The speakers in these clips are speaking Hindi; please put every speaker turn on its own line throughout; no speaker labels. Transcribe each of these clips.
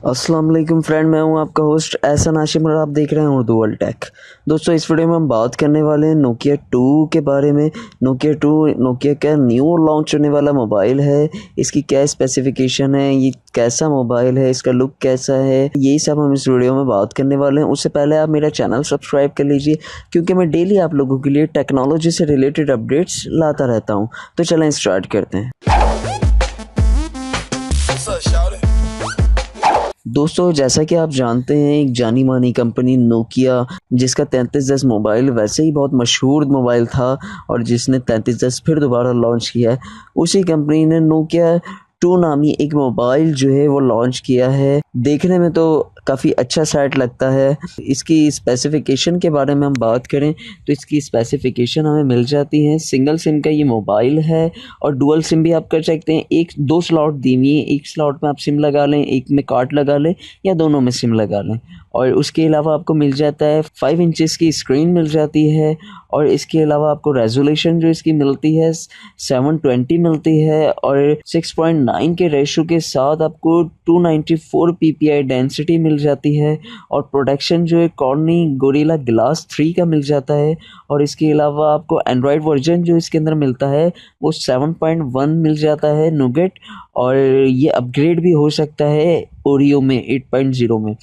अस्सलाम वालेकुम फ्रेंड, मैं हूं आपका होस्ट एहसन हाशिम और आप देख रहे हैं उर्दू वर्ल्ड टेक। दोस्तों, इस वीडियो में हम बात करने वाले हैं नोकिया 2 के बारे में। नोकिया 2 नोकिया का न्यू लॉन्च होने वाला मोबाइल है। इसकी क्या स्पेसिफिकेशन है, ये कैसा मोबाइल है, इसका लुक कैसा है, यही सब हम इस वीडियो में बात करने वाले हैं। उससे पहले आप मेरा चैनल सब्सक्राइब कर लीजिए, क्योंकि मैं डेली आप लोगों के लिए टेक्नोलॉजी से रिलेटेड अपडेट्स लाता रहता हूँ। तो चलें स्टार्ट करते हैं। दोस्तों, जैसा कि आप जानते हैं, एक जानी मानी कंपनी नोकिया, जिसका 3310 मोबाइल वैसे ही बहुत मशहूर मोबाइल था और जिसने 3310 फिर दोबारा लॉन्च किया है, उसी कंपनी ने नोकिया 2 नामी एक मोबाइल जो है वो लॉन्च किया है। देखने में तो काफ़ी अच्छा सेट लगता है। इसकी स्पेसिफिकेशन के बारे में हम बात करें तो इसकी स्पेसिफिकेशन हमें मिल जाती है। सिंगल सिम का ये मोबाइल है और डुअल सिम भी आप कर सकते हैं। एक दो स्लॉट दी हुई है, एक स्लॉट में आप सिम लगा लें, एक में कार्ड लगा लें या दोनों में सिम लगा लें। और उसके अलावा आपको मिल जाता है 5 इंचेस की स्क्रीन मिल जाती है। और इसके अलावा आपको रेजोल्यूशन जो इसकी मिलती है 720 मिलती है और 6.9 के रेशो के साथ आपको 294 ppi डेंसिटी मिल जाती है। और प्रोटेक्शन जो है कॉर्निंग गोरिल्ला ग्लास 3 का मिल जाता है। और इसके अलावा आपको एंड्रॉयड वर्जन जो इसके अंदर मिलता है वो 7.1 मिल जाता है नूगेट। और ये अपग्रेड भी हो सकता है ओरियो में 8.0 में।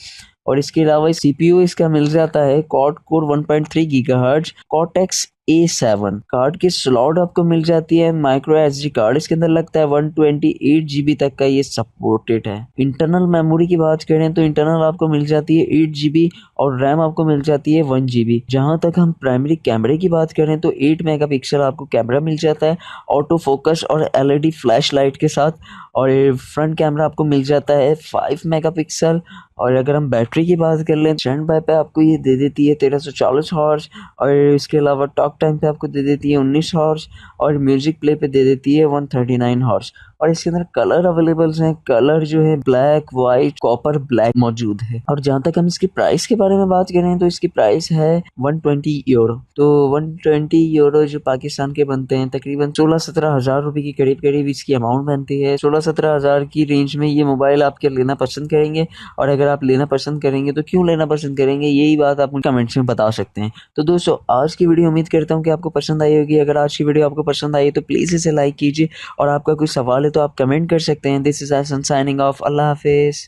और इसके अलावा सीपीयू इसका मिल जाता है quad core 1.3 gigahertz cortex A7। Card की स्लॉट आपको मिल जाती है माइक्रो एसडी कार्ड इसके अंदर लगता है 128 GB तक का ये सपोर्टेड है। इंटरनल मेमोरी की बात करें तो इंटरनल आपको मिल जाती है 8 GB और रैम आपको मिल जाती है 1 GB। जहां तक हम प्राइमरी कैमरे की बात करें तो 8 मेगापिक्सल आपको कैमरा मिल जाता है ऑटो फोकस और LED फ्लैश लाइट के साथ। और फ्रंट कैमरा आपको मिल जाता है 5 मेगापिक्सल। और अगर हम बैटरी की बात कर लें, स्टैंड बाय पे आपको ये दे देती है 1340 हॉर्स। और इसके अलावा टॉक टाइम पे आपको दे देती है 19 हॉर्स और म्यूजिक प्ले पे दे देती है 139 हॉर्स। और इसके अंदर कलर अवेलेबल्स हैं। कलर जो है ब्लैक, वाइट, कॉपर ब्लैक मौजूद है। और जहाँ तक हम इसकी प्राइस के बारे में बात करें तो इसकी प्राइस है 120 यूरो। तो 120 यूरो जो पाकिस्तान के बनते हैं तकरीबन 16-17 हज़ार रुपये की करीब करीब इसकी अमाउंट बनती है। 16-17 हज़ार की रेंज में ये मोबाइल आप क्या लेना पसंद करेंगे? और अगर आप लेना पसंद करेंगे तो क्यों लेना पसंद करेंगे, यही बात आप कमेंट्स में बता सकते हैं। तो दोस्तों, आज की वीडियो उम्मीद करता हूँ कि आपको पसंद आई होगी। अगर आज की वीडियो आपको पसंद आई तो प्लीज़ इसे लाइक कीजिए और आपका कोई सवाल है तो आप कमेंट कर सकते हैं। This is Hasan signing off. Allah हाफिज़।